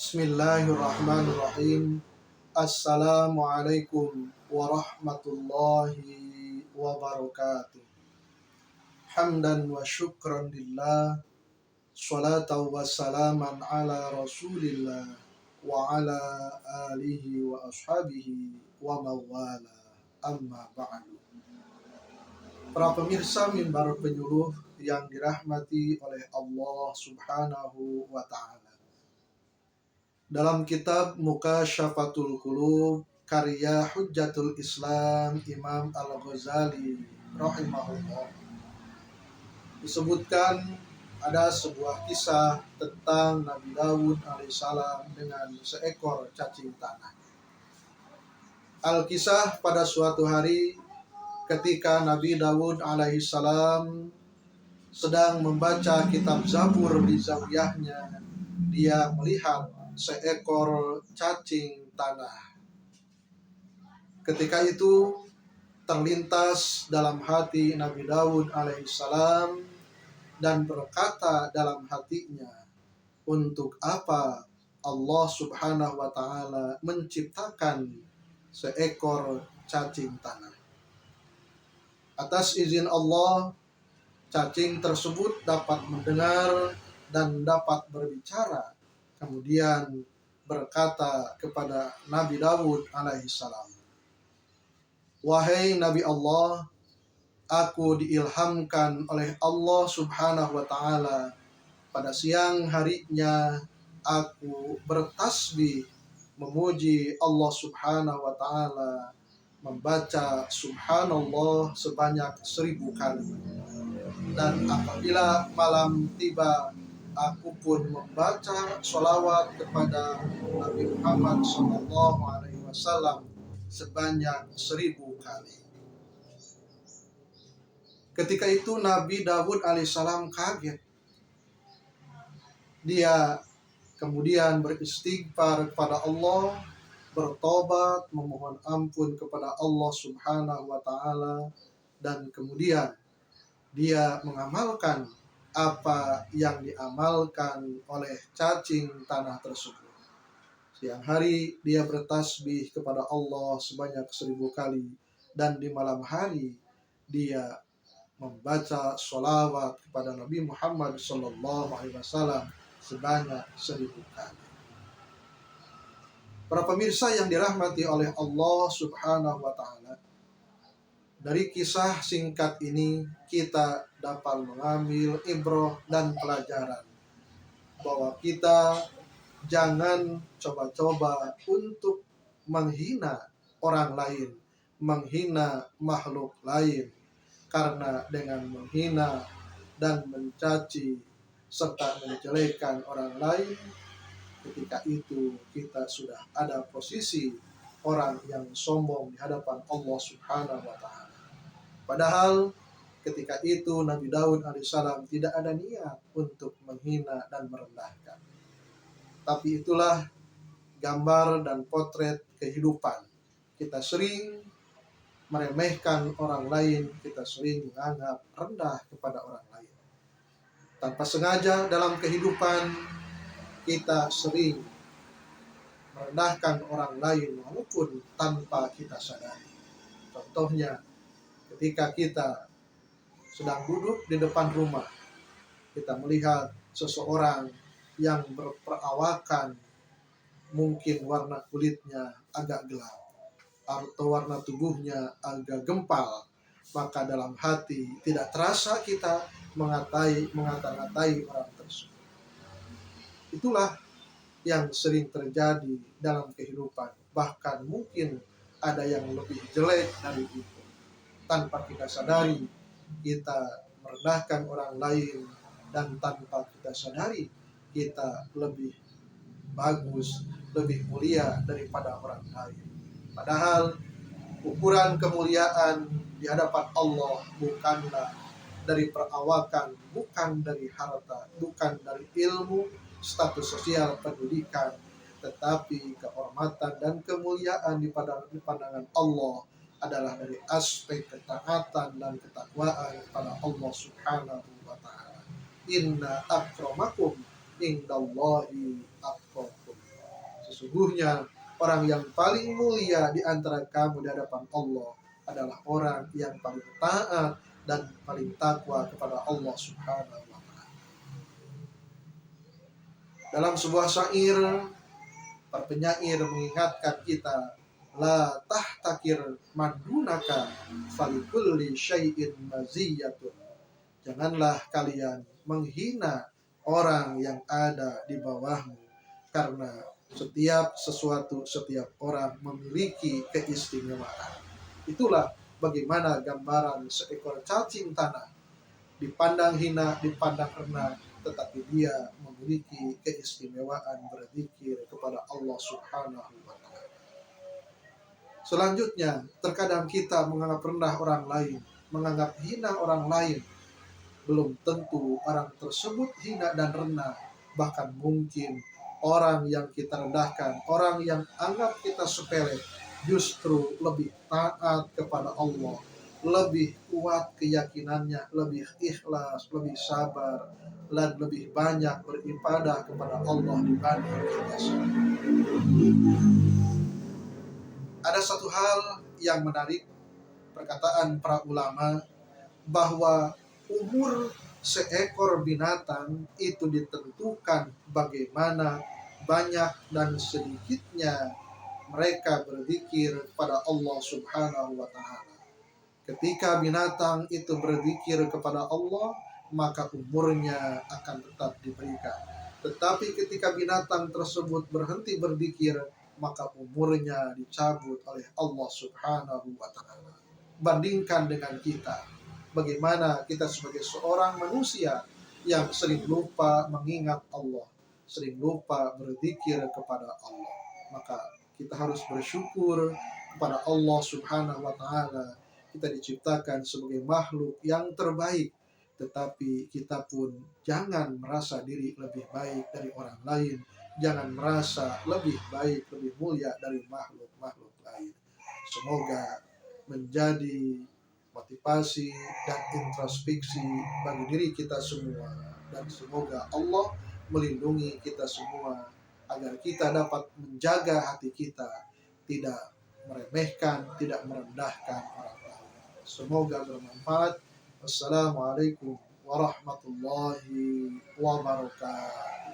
Bismillahirrahmanirrahim. Assalamualaikum warahmatullahi wabarakatuh. Hamdan wa syukran lillah. Salatan wa salaman ala rasulillah wa ala alihi wa ashabihi wa mawala. Amma ba'du. Para pemirsa mimbar penyuluh yang dirahmati oleh Allah subhanahu wa ta'ala. Dalam kitab Mukasyafatul Qulub karya Hujjatul Islam Imam Al-Ghazali rahimahullah, disebutkan ada sebuah kisah tentang Nabi Daud alaihissalam dengan seekor cacing tanah. Al-kisah pada suatu hari ketika Nabi Daud alaihissalam sedang membaca kitab Zabur di zawiyahnya, dia melihat seekor cacing tanah. Ketika itu terlintas dalam hati Nabi Daud alaihissalam dan berkata dalam hatinya, untuk apa Allah subhanahu wa ta'ala menciptakan seekor cacing tanah? Atas izin Allah, cacing tersebut dapat mendengar dan dapat berbicara. Kemudian berkata kepada Nabi Daud alaihissalam, wahai Nabi Allah, aku diilhamkan oleh Allah subhanahu wa ta'ala pada siang harinya aku bertasbih memuji Allah subhanahu wa ta'ala, membaca subhanallah sebanyak 1000 kali. Dan apabila malam tiba, aku pun membaca sholawat kepada Nabi Muhammad SAW sebanyak 1000 kali. Ketika itu Nabi Daud alaihissalam kaget. Dia kemudian beristighfar kepada Allah, bertobat, memohon ampun kepada Allah subhanahu wa ta'ala, dan kemudian dia mengamalkan apa yang diamalkan oleh cacing tanah tersebut. Siang hari dia bertasbih kepada Allah sebanyak 1000 kali, dan di malam hari dia membaca sholawat kepada Nabi Muhammad SAW sebanyak 1000 kali. Para pemirsa yang dirahmati oleh Allah subhanahu wa ta'ala, dari kisah singkat ini kita dapat mengambil ibrah dan pelajaran bahwa kita jangan coba-coba untuk menghina orang lain, menghina makhluk lain, karena dengan menghina dan mencaci serta menjelekkan orang lain, ketika itu kita sudah ada posisi orang yang sombong di hadapan Allah subhanahu wa ta'ala. Padahal ketika itu Nabi Daud alaihissalam tidak ada niat untuk menghina dan merendahkan. Tapi itulah gambar dan potret kehidupan. Kita sering meremehkan orang lain, kita sering menganggap rendah kepada orang lain. Tanpa sengaja dalam kehidupan kita sering merendahkan orang lain walaupun tanpa kita sadari. Contohnya, ketika kita sedang duduk di depan rumah, kita melihat seseorang yang berperawakan mungkin warna kulitnya agak gelap atau warna tubuhnya agak gempal, maka dalam hati tidak terasa kita mengata-ngatai orang tersebut. Itulah yang sering terjadi dalam kehidupan. Bahkan mungkin ada yang lebih jelek dari itu. Tanpa kita sadari, kita merendahkan orang lain, dan tanpa kita sadari, kita lebih bagus, lebih mulia daripada orang lain. Padahal ukuran kemuliaan di hadapan Allah bukanlah dari perawakan, bukan dari harta, bukan dari ilmu, status sosial, pendidikan, tetapi kehormatan dan kemuliaan di pandangan Allah adalah dari aspek ketaatan dan ketakwaan kepada Allah subhanahu wa ta'ala. Inna akramakum indallahi atqakum. Sesungguhnya orang yang paling mulia di antara kamu di hadapan Allah adalah orang yang paling taat dan paling takwa kepada Allah Subhanahu wa Ta'ala. Dalam sebuah syair, para penyair mengingatkan kita, la tahtakir madunaka falikulli syai'in maziyatun. Janganlah kalian menghina orang yang ada di bawahmu, karena setiap sesuatu, setiap orang memiliki keistimewaan. Itulah bagaimana gambaran seekor cacing tanah, dipandang hina, dipandang rendah, tetapi dia memiliki keistimewaan berzikir kepada Allah Subhanahu wa Ta'ala. Selanjutnya, terkadang kita menganggap rendah orang lain, menganggap hina orang lain. Belum tentu orang tersebut hina dan rendah, bahkan mungkin orang yang kita rendahkan, orang yang anggap kita sepele, justru lebih taat kepada Allah, lebih kuat keyakinannya, lebih ikhlas, lebih sabar, dan lebih banyak beribadah kepada Allah dibanding kita sendiri. Ada satu hal yang menarik, perkataan para ulama, bahwa umur seekor binatang itu ditentukan bagaimana banyak dan sedikitnya mereka berzikir kepada Allah Subhanahu wa Ta'ala. Ketika binatang itu berzikir kepada Allah, maka umurnya akan tetap diberikan. Tetapi ketika binatang tersebut berhenti berzikir, maka umurnya dicabut oleh Allah Subhanahu wa Ta'ala. Bandingkan dengan kita, bagaimana kita sebagai seorang manusia yang sering lupa mengingat Allah, sering lupa berzikir kepada Allah. Maka kita harus bersyukur kepada Allah Subhanahu wa Ta'ala. Kita diciptakan sebagai makhluk yang terbaik, tetapi kita pun jangan merasa diri lebih baik dari orang lain, jangan merasa lebih baik, lebih mulia dari makhluk-makhluk lain. Semoga menjadi motivasi dan introspeksi bagi diri kita semua, dan semoga Allah melindungi kita semua agar kita dapat menjaga hati kita, tidak meremehkan, tidak merendahkan orang lain. Semoga bermanfaat. Wassalamualaikum warahmatullahi wabarakatuh.